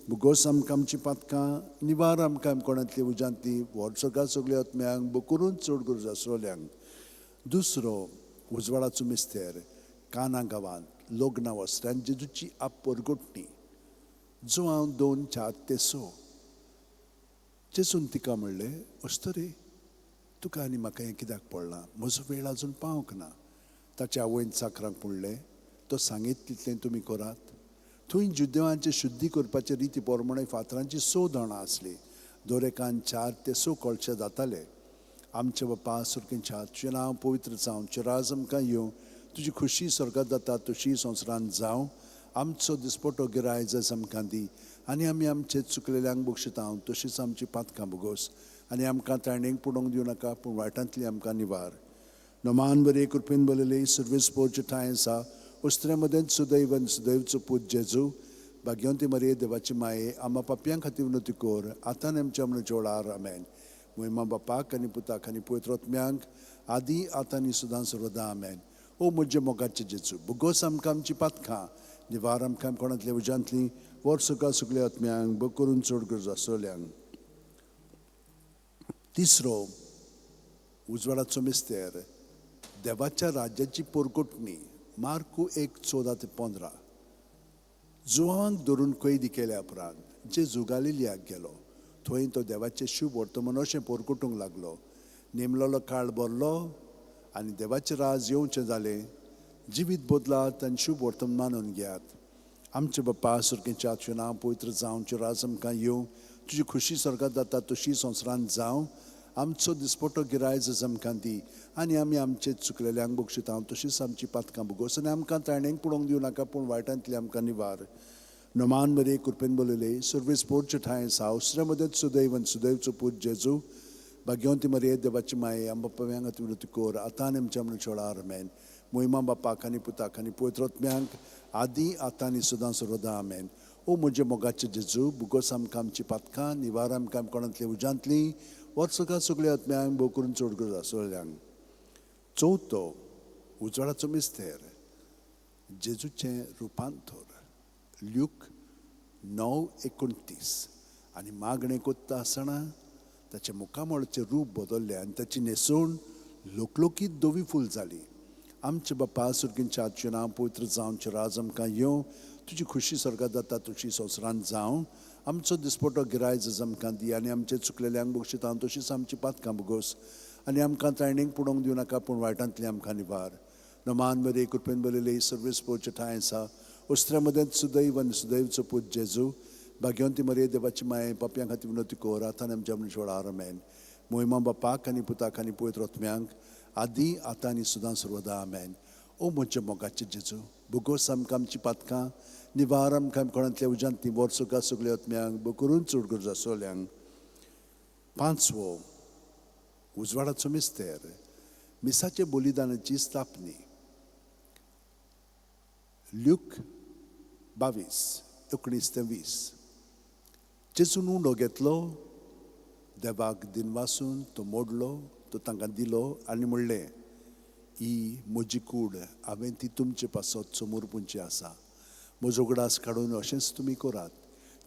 बुगोस आमकां आमची पातकां निवार आमकां कोणांतली उज्यांतली व्हड सगळ्या आत्म्यांक बो करून चड गरज आसलेल्यांक दुसरो उजवाडाचो मिस्तेर काना गांवांत लग्ना वस्त्यान जेजूची आप परगोटणी जो हांव 2:4-6 जेजून तिका म्हणलें अस्तरे तुका आनी म्हाका हें कित्याक पडलां म्हजो वेळ आजून पावूंक ना ताच्या आवयन चाकरांक म्हणलें तो सांगीत तितलें तुमी करात थंय जुदेवांचे शुद्धी करपाचे रिती प्रमाणे फातरांची 6 जाणां आसली. दोरेकान 4 ते 6 कळशे जाताले. आमचे बापा सुरकेंच्या तुजें नांव पवित्र जावं, तुजें राज आमकां येवं, तुजी खुशी स्वर्गांत जाता तशी संवसारांत जावं. आमचो दिसपटो गिराय जस आमकां दी, आनी आमी आमचे चुकलेल्यांक बक्षितांव तशीच आमची पातकां भोगोस. आनी आमकां तायणेक पडोवंक दिवं नाका, पूण वायटांतली आमकां निवार. नमान बरे कृपेन बलयले सर्वेस पोरचे ठांय आसा, उस्त्रे मदेंच सुदैवन सुदैवचो पूत जेजू, भाग्यवंती मरे देवाची माये, आम्हा पापयां खातीर विनोती कोर, आतां आमच्या मनाच्या वेळार आमेन. महिमा बापाक आनी पुताक आनी पवित्र आत्म्यांक आदी आतां आनी सदां सर्वदा आमेन. ओ म्हजे मोगाचे जेजू, भुगोस आमकां आमची पातकां, निवार आमकां कोणांतल्या उज्यांतली, वर सुका सुकल्या आत्म्यांक बग करून चड गरज आसोल्यांक. तिसरो उजवाडाचो मिस्तेर, देवाच्या राज्याची पोरकोटणी. मार्कू 1:14-15. जुवांक धरून कैदी केल्या उपरांत जेजू गालिलियाक गेलो. थंय तो देवाचें शुभ वर्तमान अशें पोरकुटूंक लागलो. नेमलेलो काळ भरलो आनी देवाचें राज येवचें जालें. जिवीत बदलात आनी शुभ वर्तमान मानून घेयात. आमचे बापा सुरकेच्या तुजें नांव पवित्र जावं, तुजें राज आमकां येवं, तुजी खुशी स्वर्गांत जाता तशी संवसारांत जावं. आमचो दिसपटो गिराय जस आमकां दी, आनी आमी आमचे चुकलेल्यांक बक्षितांव तशीच आमची पातकां भोगोस. आनी आमकां तायणेक पडोवंक दिवं नाका, पूण वायटांतली आमकां निवार. नमान बरे कृपेन बलयले सर्वेस पोरचे ठांय आसा, उसऱ्या मदेंच सुदैवन सुदैवचो पूत जेजू, भाग्यवंती मरे देवाची माये, आमच्या पापयां खातीर विनोती कोर, आतां आनी आमच्या मनाच्या वेळार आमेन. महिमा बापाक आनी पुताक आनी पवित्र आत्म्यांक आदी आतां आनी सदां सर्वदा आमेन. ओ म्हजे मोगाचे जेजू, भुगोस आमकां आमची पातकां, निवार आमकां कोणांतली उज्यांतली, वर्सुका सगळ्या आत्म्यांक भोव करून चड गरज आसोल्यांक. चवथो उजवाडाचो मिस्तेर, जेजूचें रुपांतर. ल्यूक 9:29. आनी मागणें कोत्ता आसतना ताचे मुखामळाचें रूप बदल्लें आनी ताची न्हेसवण लोकलोकीत दोवी फूल जाली. आमचे बापा सुरकेच्या तुजें नांव पवित्र जावं, तुजें राज आमकां येवं, तुजी खुशी स्वर्गांत जाता तशी संवसारांत जावं. आमचो दिसपटो गिराय जस आमकां दी, आनी आमचे चुकलेल्यांक बक्षितांव तशीच आमची पातकां भोगोस. आनी आमकां तायणेक पडोवंक दिवं नाका, पूण वायटांतली आमकां निवार. नमान बरे कृपेन बलयले सर्वेस पोरचे ठांय आसा, उस्त्र्या मदेंच सुदैवन सुदैवचो पूत जेजू, भाग्यवंती मरे देवाची माये, पापयां खातीर विनोती कोर, आतां आनी आमच्या मनाच्या वेळार आमेन. महिमा बापाक आनी पुताक आनी पवित्र आत्म्यांक आदी आतां आनी सदां सर्वदा आमेन. ओ म्हजे मोगाचे जेजू, भुगोस आमकां आमची पातकां, निवार आमकां कोणांतल्या उज्यांतली, वर्सुका सगळ्या आत्म्यांक बग करून चड गरज आसोल्यांक. पांचवो उजवाडाचो मिस्तेर, मिसाचे बलिदानाची स्थापनी. ल्यूक 22:19-20. जेजून उंडो घेतलो, देवाक दिनवासून तो मोडलो, तो तांकां दिलो आनी म्हणलें, ही म्हजी कूड, हांवें ती तुमचे पासत समोर पुंची आसा. म्हजो उगडास काडून अशेंच तुमी करात.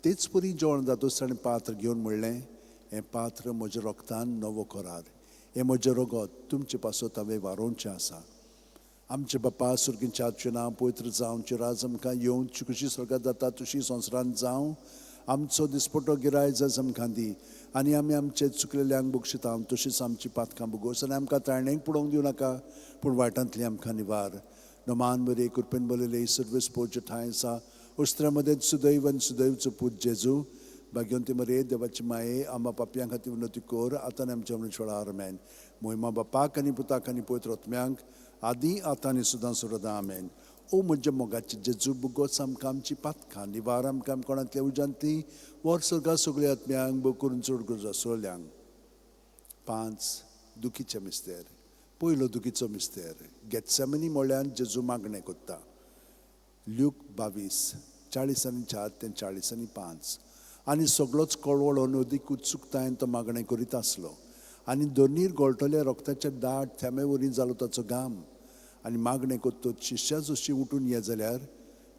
तेच परी जेवण जातूच ताणें पात्र घेवन म्हणलें, हें पात्र म्हज्या रोगतान नवो करात. हें म्हजें रगत तुमचे पासत हांवें वारोवचें आसा. आमचे बापा सुरकेच्या तुजें नांव पवित्र जावं, तुजें राज आमकां येवं, तुजी खुशी स्वर्गांत जाता तशी संवसारांत जावं. आमचो दिसपटो गिराय जस आमकां दी, आनी आमी आमचे चुकलेल्यांक बक्षितांव तशीच आमची पातकां भोगोस. आनी आमकां तायणेक पडोवंक दिवं नाका, पूण वायटांतली आमकां निवार. नमान बरे कृपेन बलयले सर्वेस पोरचे ठांय आसा, उस्त्र्या मदेंच सुदैवन सुदैवचो पूत जेजू, भाग्यवंती मरे देवाची माये, आम्हा पापयां खातीर विनोती कोर, आतां आनी आमच्या मनाच्या वेळार आमेन. महिमा बापाक आनी पुताक आनी पवित्र आत्म्यांक आदी आतां आनी सदां सर्वदा आमेन. ओ म्हजे मोगाचे जेजू, भुगोस आमकां आमची पातकां, निवार आमकां कोणांतल्या उज्यांतली, वर्सुका सगळ्या आत्म्यांक बग करून चड गरज आसोल्यांक. 5 दुखीचे मिस्तेर. पयलो दुखीचो मिस्तेर, गेत्सेमनी मोळ्यान जेजू मागणें कोत्ता. ल्यूक 22:40-4-40-5. आनी सगळोच कळवळो अदीक उत्सुकतायेन तो मागणें करीत आसलो. आनी दोनीर गळटले रोगताचे दाट थेंबे वरी जालो ताचो घाम. आनी मागणें कोत्तोच शिश्यां जशी उठून ये जाल्यार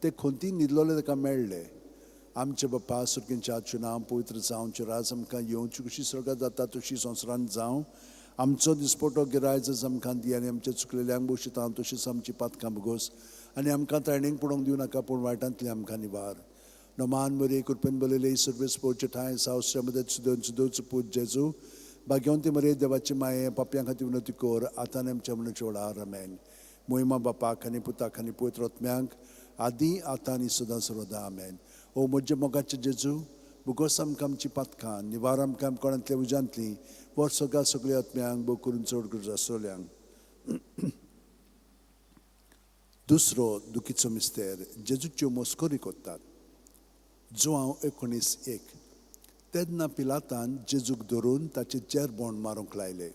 ते खोंती न्हिदलोले ताका मेळ्ळे. आमचे बापा सुरकेच्या तुजें नांव पवित्र जावं, तुजें राज आमकां येवं, तुजी खुशी स्वर्गांत जाता तशी संवसारांत जावं. आमचो दिसपटो गिराय जस आमकां दी, आनी आमचे चुकलेल्यांक बक्षितांव तशीच आमची पातकां भोगोस. आनी आमकां तायणेक पडोवंक दिवं नाका, पूण वायटांतली आमकां निवार. नमान बरे कृपेन बलयले सर्वेस पोरचे ठांय आसा, उस्त्र्या मदेंच सुदैवचो पूत जेजू, भाग्यवंती मरे देवाची माये, पापयां खातीर विनोती कोर, आतां आनी आमच्या मनाच्या वेळार आमेन. महिमा बापाक आनी पुताक आनी पवित्र आत्म्यांक आदी आतां आनी सदां सर्वदा आमेन. ओ म्हजे मोगाचे जेजू, बुगोस आमकां आमची पातकां, निवार आमकां कोणांतल्या उजांतली, वर सगळ्या सगळ्या आत्म्यांक बो करून चड गरज आसोल्यांक. दुसरो दुखीचो मिस्तेर जेजूच्यो मस्कोरी कोत्तात. जुआंव 19:1. तेन्ना पिलातान जेजूक धरून ताचे चेरबोण मारूंक लायले.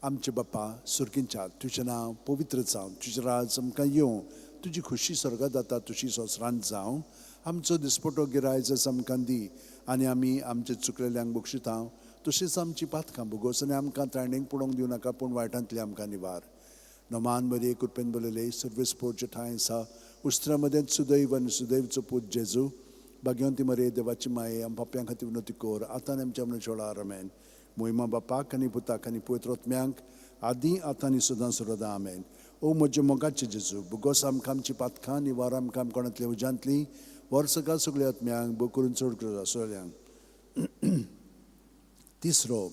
आमचे बापा सुर्गींच्या, तुजें नांव पवित्र जावं, तुजें राज आमकां येवं, तुजी खुशी स्वर्गांत जाता तशी संवसारांत जावं. आमचो दिसपटो गिरायज आमकां दी, आनी आमी आमचे चुकलेल्यांक बक्षिता तशीच आमची पातकां भोगोस, आनी आमकां तारणेक पडोवंक दिवं नाका, पूण वायटांतली आमकां निवार. नमान बरी कृपेन बोलले सर्वेस पोरचे ठांय आसा, उस्त्रा मदें सुदैव आनी सुदैवचो पूत जेजू, भाग्यवंती मरे देवाची माये, आम पाप्यां खातीर विनोती कोर, आतां आमच्या मनशां वेळार आमेन. मोहिमा बापाक आनी पुताक आनी पवित्र आत्म्यांक आदी आतां आनी सदां सर्वदा आमेन. ओ म्हजे मोगाचे जेजू, भुगोस आमकां आमची पातकां, निवार आमकां कोणांतल्या उजांतली, वर सकाळ सगळ्या आत्म्यांक बो करून चड गरज आसोल्यांक. तिसरो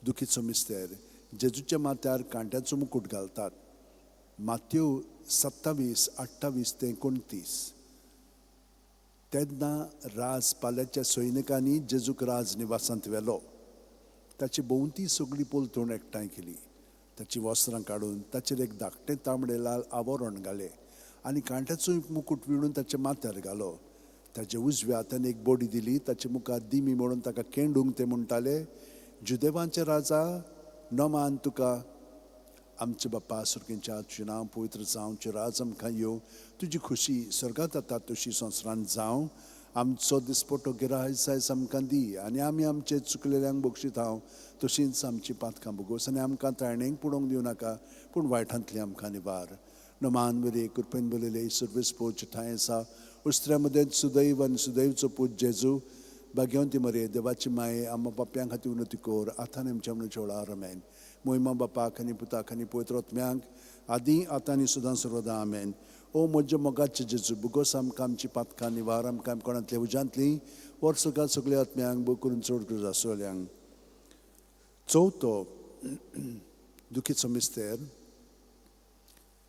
दुखीचो मिस्तेर जेजूच्या माथ्यार कांट्याचो मुकुट घालतात. माथ्यू 27:28-29. तेन्ना राज पाल्याच्या सैनिकांनी जेजूक राज निवासांत व्हेलो. ताची भोंवती सगळी पोलतोण एकठांय केली. ताची वस्त्रां काडून ताचेर एक धाकटें तांबडे लाल आवरण घालें, आनी कांट्याचो मुकुट विणून ताच्या माथ्यार घालो. ताच्या उजव्या हातान एक बोडी दिली. ताच्या मुखार दिमी म्हणून ताका केंडूंक ते म्हणटाले, जुदेवांचे राजा नमान तुका. आमचे बापा सुर्गींच्या, तुजें नांव पवित्र जावं, तुजें राज आमकां येवं, तुजी खुशी स्वर्गांत जाता तशी संवसारांत जावं. आमचो दिसपटो गिरायज आयज आमकां दी, आनी आमी आमचे चुकलेल्यांक बक्षीत तशींच आमची पातकां भोगोस, आनी आमकां तारणेक पडोवंक दिवं नाका, पूण वायटांतली आमकां निवार. नमान बरे कृपेन बोलले सर्वेस पोरचे ठांय आसा, उस्त्र्या मदें सुदैव आनी सुदैवचो पूत जेजू, भाग्यवंती मरे देवाची माये, आमच्या पाप्यां खातीर विनोती कोर, आतां आनी आमच्या मनशां वेळार आमेन. मोहिमा बापाक आनी पुताक आनी पवित्र आत्म्यांक आदी आतां आनी सदां सर्वदा आमेन. ओ म्हजे मोगाचे जेजू, भुगोस आमकां आमची पातकां, निवार आमकां कोणांतल्या उजांतली, वर सकाळ सगळ्या आत्म्यांक बो करून चड गरज आसोल्यांक. चवथो दुखीचो मिस्तेर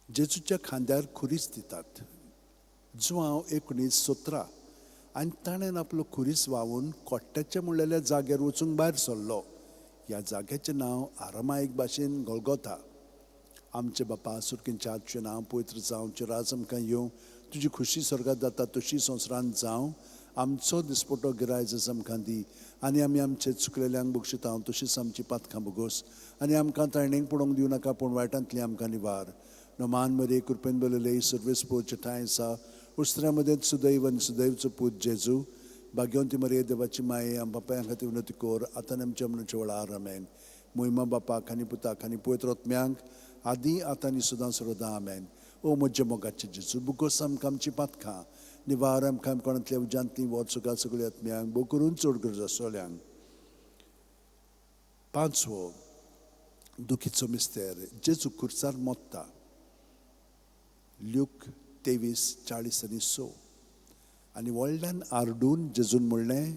जेजूच्या खांद्यार खुरीस दितात. जुआंव 19:17. आनी ताणें आपलो खुरीस व्हांवून कोट्ट्याच्या म्हणलेल्या जाग्यार वचूंक भायर सरलो. ह्या जाग्याचें नांव आरामायक भाशेन गोल्गोथा. आमचे बापा सुर्गींच्या, तुजें नांव पवित्र जावं, तुजें राज आमकां येवं, तुजी खुशी स्वर्गांत जाता तशी संवसारांत जावं. आमचो दिसपटो गिरायज आमकां दी, आनी आमी आमचे चुकलेल्यांक बक्षिता तशीच आमची पातकां भोगोस, आनी आमकां तारणेक पडोवंक दिवं नाका, पूण वायटांतली आमकां निवार. नमान मरे कृपेन बोलले सर्वेस पोरचे ठांय आसा, उस्त्र्या मदें सुदैव आनी सुदैवचो पूत जेजू, भाग्यवंती मरे देवाची माये, आम बापायां खातीर विनोती कोर, आतां आमच्या मनशां वेळार आमेन. मोहिमा बापाक आनी पुताक आनी पवित्र आत्म्यांक आदी आतां आनी सदां सर्वदा आमेन. ओ म्हजे मोगाचे जेजू, भुगोस आमकां आमची पातकां, निवार आमकां कोणांतल्या उजांतली, वर सकाळ सगळ्या आत्म्यांक बो करून चड गरज आसोल्यांक. पांचवो दुखीचो मिस्तेर जेजू खुर्सार मोत्ता. ल्यूक 23:40-6. आनी व्हडल्यान आरडून जेजून म्हणलें,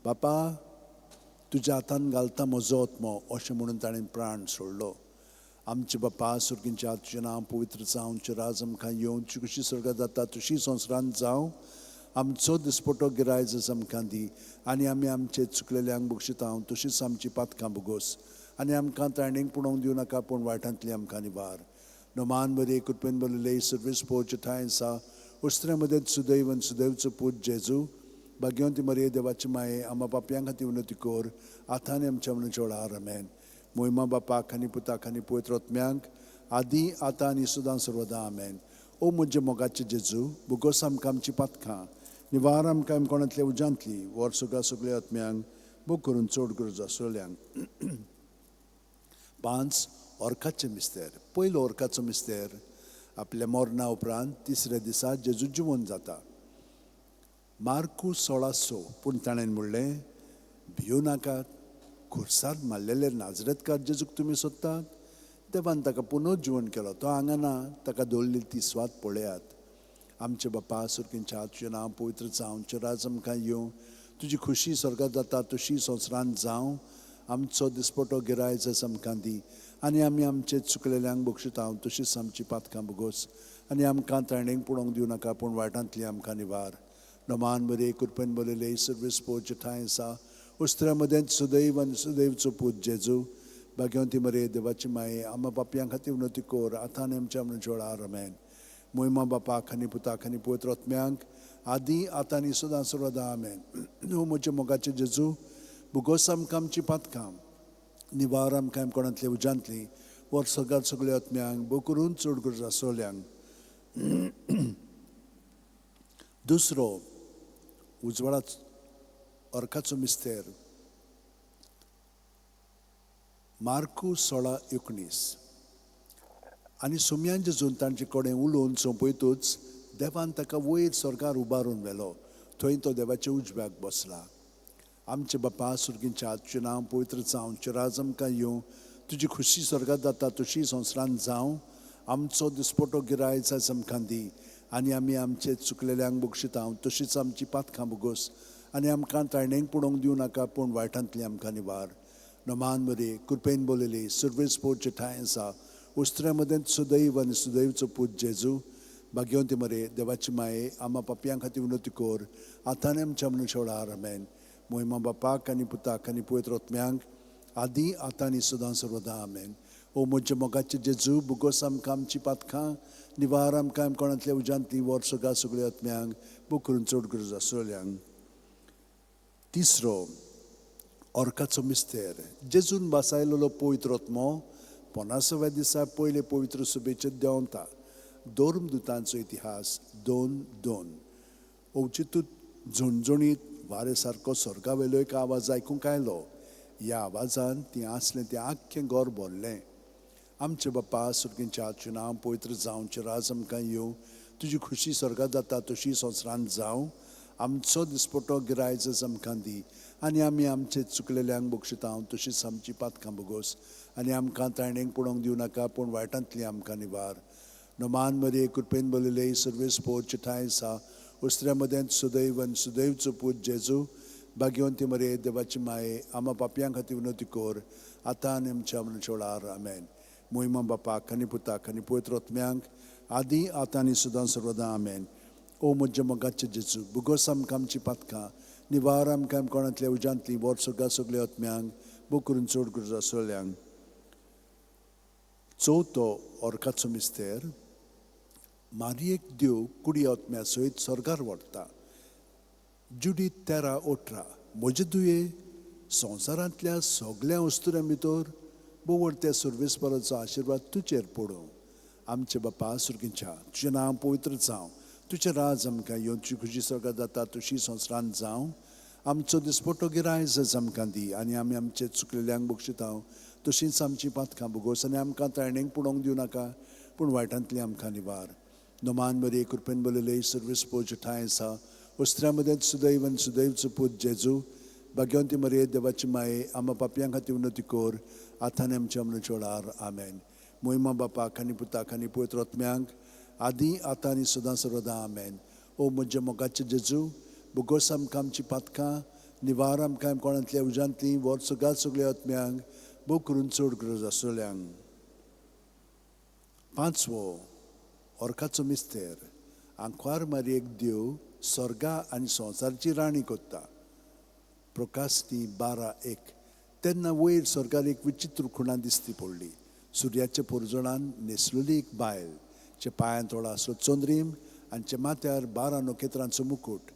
बापा तुज्या हातान घालता म्हजो आत्मो, अशें म्हणून ताणें प्राण सोडलो. आमचे बापा सुर्गींच्या, तुजें नांव पवित्र जावं, तुजें राज आमकां येवं, तुजी खुशी स्वर्गांत जाता तशी संवसारांत जावं. आमचो दिसपटो गिरायज आमकां दी, आनी आमी आमचे चुकलेल्यांक बक्षिता तशीच आमची पातकां भोगोस, आनी आमकां तारणेक पडोवंक दिवं नाका, पूण वायटांतली आमकां निवार. नमान बरे कृपेन बोलले सर्वेस पोरचे ठांय आसा, उस्त्र्या मदें सुदैव आनी सुदैवचो पूत जेजू, भाग्यवंती मरे देवाची माये, आमच्या पाप्यां खातीर विनोती कोर, आतां आनी आमच्या मनशां वेळार आमेन. मोहिमा बापाक आनी पुताक आनी पवित्र आत्म्यांक आदी आतां आनी सदां सर्वदा आमेन. ओ म्हजे मोगाचे जेजू, भुगोस आमकां आमची पातकां, निवार आमकां कोणांतल्या उजांतली, वर सकाळ सगळ्या आत्म्यांक बो करून चड गरज आसोल्यांक. 5. ओर्काचे मिस्तेर. पयलो ओर्काचो मिस्तेर आपल्या मरणा उपरांत तिसऱ्या दिसा जेजू जिवंत जाता. मार्कू 16:6. पूण ताणें म्हणलें, भियो नाकात, खुर्सार मारलेले नाजरेतकार जेजूक तुमी सोदतात. देवान ताका पुनर्जीवन केलो, तो हांगा ना, ताका दवरली ती स्वात पळयात. आमचे बापा सुर्गींच्या, तुजें नांव पवित्र जावं, तुजें राज आमकां येवं, तुजी खुशी स्वर्गांत जाता तशी संवसारांत जावं. आमचो दिसपटो गिरायज आमकां दी, आनी आमी आमचे चुकलेल्यांक बक्षिता तशीच आमची पातकां भोगोस, आनी आमकां ताणेंक पडोवंक दिवं नाका पूण वायटांतली आमकां निवार. नोमान बरे कृपेन बोलयले सर्वीस पोवचे ठांय आसा उस्त्र्या मदें सुदैव आनी सुदैवचो पूत जेजू भाग्यवंती मरे देवाची माये आम्हा पापयां खातीर उन्नती कोर आतां आनी आमच्या मनच्या वेळार आमेन. मोहिमा बापाक आनी पुताक आनी पवित्र आत्म्यांक आदी आतां आनी सदां सर्वदा आमेन. न्हू म्हजे मोगाचे जेजू बुगोस आमकां आमची पातकां निवार आमकां कोणांतली उज्यांतली वर सगळ्यात सगळ्या आत्म्यांक बो करून चड गरज आसोल्यांक. दुसरो उजवाडाचो अर्काचो मिस्तेर मार्कू 16:19 आनी सुमयान जेजून तांचे कडेन उलोवन सोंपयतूच देवान ताका वयर स्वर्गार उबारून व्हेलो. थंय तो देवाच्या उजव्याक बसला. आमचे बापा सुर्गींच्या तुजें नांव पवित्र जावं, तुजें राज आमकां येवं, तुजी खुशी स्वर्गात जाता तशी संवसारांत जावं. आमचो दिसपटो गिराय आयज आमकां दी आनी आमी आमचे चुकलेल्यांक बक्षिता तशीच आमची पातकां बुगोस आनी आमकां ताळणेक पडोवंक दिवं नाका पूण वायटांतली आमकां निवार. नोमान बरे कृपेन बोलयले सर्वेस पोवचे ठांय आसा उस्त्र्या मदें सुदैव आनी सुदैवचो पूत जेजू भाग्यवंती मरे देवाची माये आम्हा पापयां खातीर उन्नती कोर आतां आनी आमच्या मनच्या वेळार आमेन. मोहिमा बापाक आनी पुताक आनी पवित्र आत्म्यांक आदी आतां आनी सदां सर्वदा आमेन. ओ म्हज्या मोगाचे जेजू बुगोस आमकां आमची पातकां निवार आमकां कोणांतल्या उज्यांतली वर सगळ्या आत्म्यांक बूक करून चड गरज आसोल्यांक. तिसरो अर्काचो मिस्तेर जेजून बासायलेलो पवित्र आत्मो 50व्या दिसा पयले पवित्र सभेचेर देंवता. दोर्मदुतांचो इतिहास 2:2 ओवचितूत झणझणीत वारे सारको स्वर्गावेलो एक आवाज आयकूंक आयलो. ह्या आवाजान ती आसलें तें आख्खें घर भरलें. आमचे बापा सुर्गींच्या तुजें नांव पवित्र जावं, तुजें राज आमकां येवं, तुजी खुशी स्वर्गात जाता तशी संवसारांत जावं. आमचो दिसपटो गिराय आयज आमकां दी आनी आमी आमचे चुकलेल्यांक बक्षिता तशीच आमची पातकां बुगोस आनी आमकां ताळणेक पडोवंक दिवं नाका पूण वायटांतली आमकां निवार. नोमान मरे कृपेन बोलयले सर्वेस पोवचे ठांय आसा उस्त्र्या मदें सुदैव आनी सुदैवचो पूत जेजू भाग्यवंती मरे देवाची माये आम्हा पापयां खातीर उन्नती कोर आतां आनी आमच्या मनच्या वेळार आमेन. मोहिमा बापाक आनी पुताक आनी पवित्र आत्म्यांक आदी आतां आनी सदां सर्वदा आमेन. ओ म्हजे मोगाचे जेजू बुगोस आमकां आमची पातकां निवार आमकां कोणांतल्या उज्यांतली वर सगळ्या आत्म्यांक बूक करून चड गरज आसोल्यांक. चवथो अर्काचो मिस्तेर मारयेक देव कुडी आत्म्या सयत स्वर्गार व्हरता. जुडी 13:18 म्हजे दुये संवसारांतल्या सगळ्या वस्तुऱ्यां भितर बोवडत्या सर्वेस्पराचो आशिर्वाद तुजेर पडूं. आमचे बापा सुर्गींच्या तुजें नांव पवित्र जावं, तुजें राज आमकां येवं, तुजी खुशी स्वर्गात जाता तशी संवसारांत जावं. आमचो दिसपटो गिराय आयज आमकां दी आनी आमी आमचे चुकलेल्यांक बक्षिता तशींच आमची पातकां बुगोस आनी आमकां ताळणेक पडोवंक दिवं नाका पूण वायटांतली आमकां निवार. नोमान बरे कृपेन बोलयले सर्वीस पोवचे ठांय आसा उस्त्र्या मदें सुदैव आनी सुदैवचो पूत जेजू भाग्यवंती मरे देवाची माये आम्हा पापयां खातीर उन्नती कोर आतां आनी आमच्या मनच्या वेळार आमेन. मोहिमा बापाक आनी पुताक आनी पवित्र आत्म्यांक आदी आतां आनी सदां सर्वदा आमेन. ओ म्हजे मोगाचे जेजू बुगोस आमकां आमची पातकां निवार आमकां कोणांतल्या उज्यांतली वर सगळ्या आत्म्यांक बूक करून चड गरज आसोल्यांक. पांचवो अर्काचो मिस्तेर आंकवार मारयेक देव स्वर्गा आनी संवसाराची राणी कोत्ता. प्रकाशनी 12:1 तेन्ना वयर स्वर्गार एक विचित्र खुणां दिसती पडली. सुर्याच्या पोरजोळान न्हेसलेली एक बायल, चे पांयां थोडा असो चंद्रीम आनी चे माथ्यार 12 नखेत्रांचो मुकुट.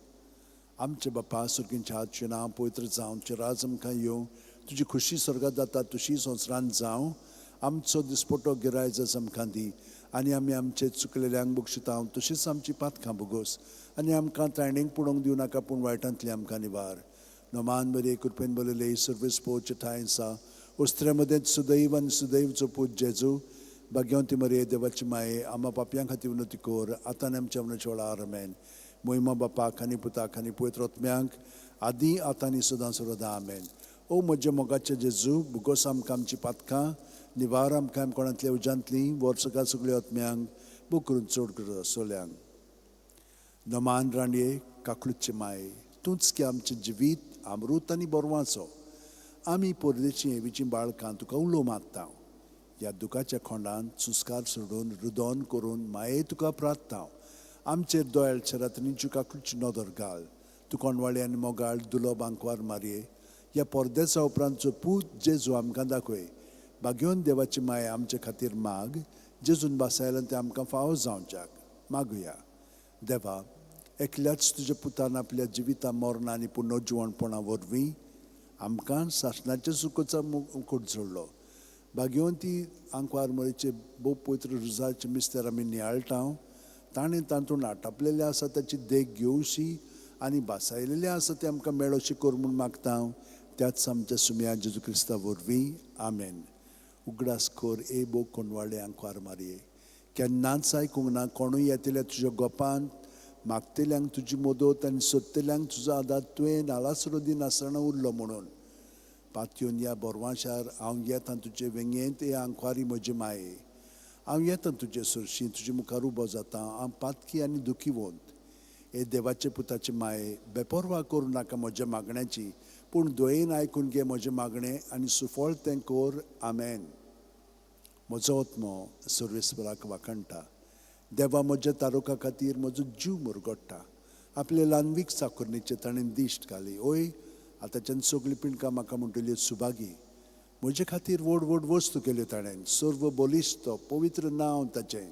आमचे बापा सुर्गींच्या तुजें नांव पवित्र जावं, तुजें राज आमकां येवं, तुजी खुशी स्वर्गात जाता तशी संवसारांत जावं. आमचो दिसपटो गिराय आयज आमकां दी आनी आमी आमचे चुकलेल्यांक बक्षिता तशीच आमची पातकां बुगोस आनी आमकां ताळणेक पडोवंक दिवं नाका पूण वायटांतली आमकां निवार. नोमान बरे कृपेन बोलयले सर्वेस पोवचे ठांय आसा उस्त्र्या मदें सुदैव आनी सुदैवचो पूत जेजू भाग्यवंती मरे देवाची माये आम्हा पापयां खातीर उन्नती कोर आतां आनी आमच्या मनच्या वेळार आमेन. मोहिमा बापाक आनी पुताक आनी पवित्र आत्म्यांक आदी आतां आनी सदां सर्वदा आमेन. ओ म्हजे मोगाचे जेजू बुगोस आमकां आमची पातकां निवार आमकां कोणांतल्या उज्यांतली वर सगळ्या आत्म्यांक बूक करून चड गरज आसोल्यांक. नोमान राणये काकलुचे माये तूंच की आमचें जिवीत अमृत आनी बोरवांचो. आमी परदेशी हेवीचीं बाळकां तुका उलो मागता. ह्या दुखाच्या खोंडांत सुस्कार सोडून रुदोन करून माये तुका प्रार्थना आमचेर दोळ्याच्या रात्रींची काकुलची नदर घाल तू कोणवाळे आनी मोगाळ दुलो बांकवार मारये ह्या परदेसा उपरांतचो पूत जेजू आमकां दाखय बागेवन देवाची माय आमचे खातीर माग जेजून बासायला ते आमकां फावो जावच्याक मागुया देवा एकल्याच तुज्या पुतान आपल्या जिविता मरणा आनी पुनर्जिवणपणा वरवीं आमकां सासणाच्या सुखोचा मुकुट जोडलो बागेवन ती आंकवार मळीचे भोव पवित्र रुजाचे मिस्तेर आमी नियाळटाव ताणें तातूंत आटापलेले आसा ताची देख घेवशी आनी बासायलेले आसा ते आमकां मेळोशी कर म्हूण मागता त्याच आमच्या सुम्या जेजू क्रिस्ता वरवीं आमेन उगडास कर ए बो कोणवाळे आंकवार मारये केन्नाच आयकूंक ना कोणूय येतल्या तुज्या गोपान मागतेल्यांक तुजी मदत आनी सोदतेल्यांक तुजो आदार तुवें नालासरो दिन आसतना उरलो म्हणून पातयेवन ह्या बोरवाशार हांव येता तुजे वेंगेंत ए आंकवारी म्हजे माये हांव येता तुजे सुरशी तुजे मुखार उबो जाता हांव पातकी आनी दुखीवंत हे देवाचे पुताचे माये बेपरवा करूं नाका म्हज्या मागण्याची पूण दोयेन आयकून घे म्हजें मागणें आनी सुफळ तें कर आमेन म्हजो आत्मो सर्वेस्पराक वाखणटा देवा म्हज्या तारुका खातीर म्हजो जीव मुरगोडटा आपले ल्हानवीक साकुरणीचे ताणें दिश्ट घाली ओय आतांच्यान सगळीं पिणकां म्हाका म्हणटली सुभागी म्हजे खातीर व्हड व्हड वस्तू केल्यो ताणें सर्व बलिश्त पवित्र नांव ताचें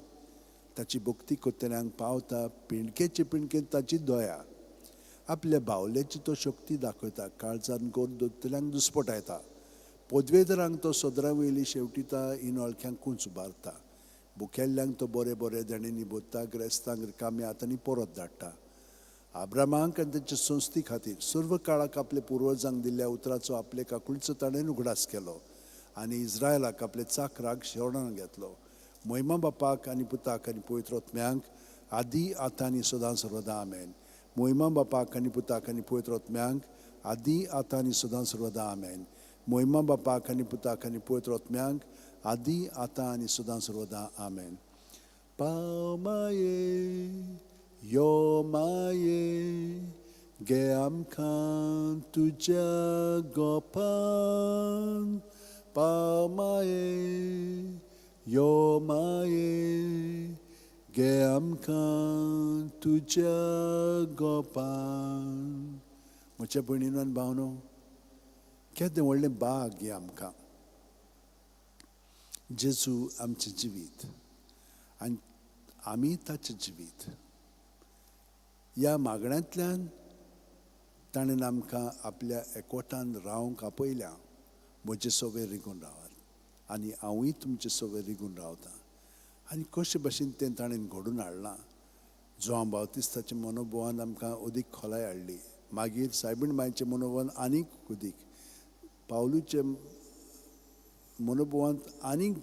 ताची भक्ती कोत्तल्यांक पावता पिणकेचे पिणकेंत ताची दया आपल्या बावल्याची तो शक्ती दाखयता काळजान कोर दोतल्यांक दुस्पटायता पदवेदरांक तो सदरा वयली शेवटिता इनोळख्यांक कूंच उबारता बुकेल्ल्यांक तो बरे बरे देणेनी बोत्ता ग्रेस्तांक रिकामे हातांनी परत धाडटा आब्रामांक आनी ताचे संस्थी खातीर सर्व काळाक आपले पुर्वजांक दिल्ल्या उतराचो आपले काकुळचो ताणें उगडास केलो आनी इस्रायलाक आपले चाकराक शेवणान घेतलो महिमा बापाक आनी पुताक आनी पवित्र आत्म्यांक आदी आतां आनी सदां सर्वदा आमेन महिमा बापाक आनी पुताक आनी पवित्र आत्म्यांक आदी आतां आनी सदां सर्वदा आमेन महिमा बापाक आनी पुताक आनी पवित्र आत्म्यांक आदी आतां आनी सदां सर्वदा आमेन पाव माये यो माये गे आमकां तुज्या गोपान पाव माये यो माये गे आमकां तुज्या गोपान म्हज्या भयणीनो आनी भावनो केदें व्हडलें बाग हें आमकां जेजू आमचें जिवीत आनी आमी ताचें जिवीत ह्या मागण्यांतल्यान ताणें आमकां आपल्या एकवटान रावंक आपयल्या म्हजे सवे रिगून रावात आनी हांवूय तुमचे सवे रिगून रावतां आनी कशे भशेन तें ताणें घडोवन हाडलां जोआन बावतिस्ताच्या मनोभवान आमकां अदीक खोलाय हाडली मागीर सायबीण मांयचे मनोभवान आनीक अदीक पावलूचे मनोभवांत आनीक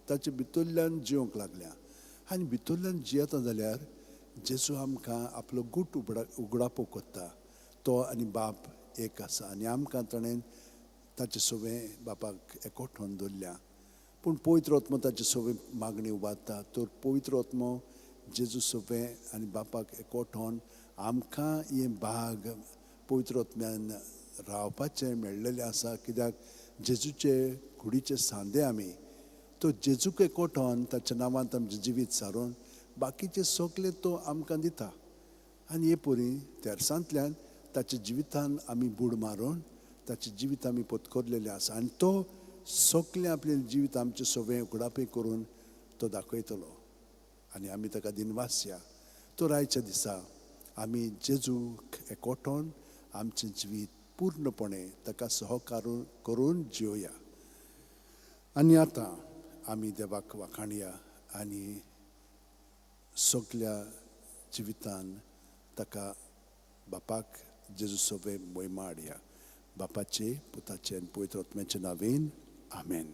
ताचे भितरल्यान जिवंक लागल्या आनी भितरल्यान जियेता जाल्यार जेजू आमकां आपलो गूट उगडापो कोत्ता तो आनी बाप एक आसा आनी आमकां ताणें ताचे सवें बापाक एकवठावन दवरल्या पूण पवित्र आत्मो ताचे सवें मागणी उबारता तर पवित्र आत्मो जेजू सवें आनी बापाक एकवठावन आमकां हें भाग पवित्र आत्म्यान रावपाचें मेळ्ळेलें आसा कित्याक जेजूचे कुडीचे सांदे आमी तो जेजूक एकवठावन ताच्या नांवांत आमचें जिवीत सारून बाकीचे सगळे तो आमकां दिता आनी हे परी तेरसांतल्यान ताच्या जिवितान आमी बूड मारून ताचें जिवीत आमी पत्करलेलें आसा आनी तो सगळें आपलें जिवीत आमचें सवें उगडापे करून तो दाखयतलो आनी आमी ताका दिनवास या तर आयच्या दिसा आमी जेजूक एकवठावन आमचें जिवीत पूर्णपणे ताका सहकार करून जिवया आनी आतां आमी देवाक वाखाणया आनी सगळ्या जिवितान ताका बापाक जेजू सवें महिमा हाडया बापाचे पुताचे आनी पवित्र आत्म्याचे नांवेन आमेन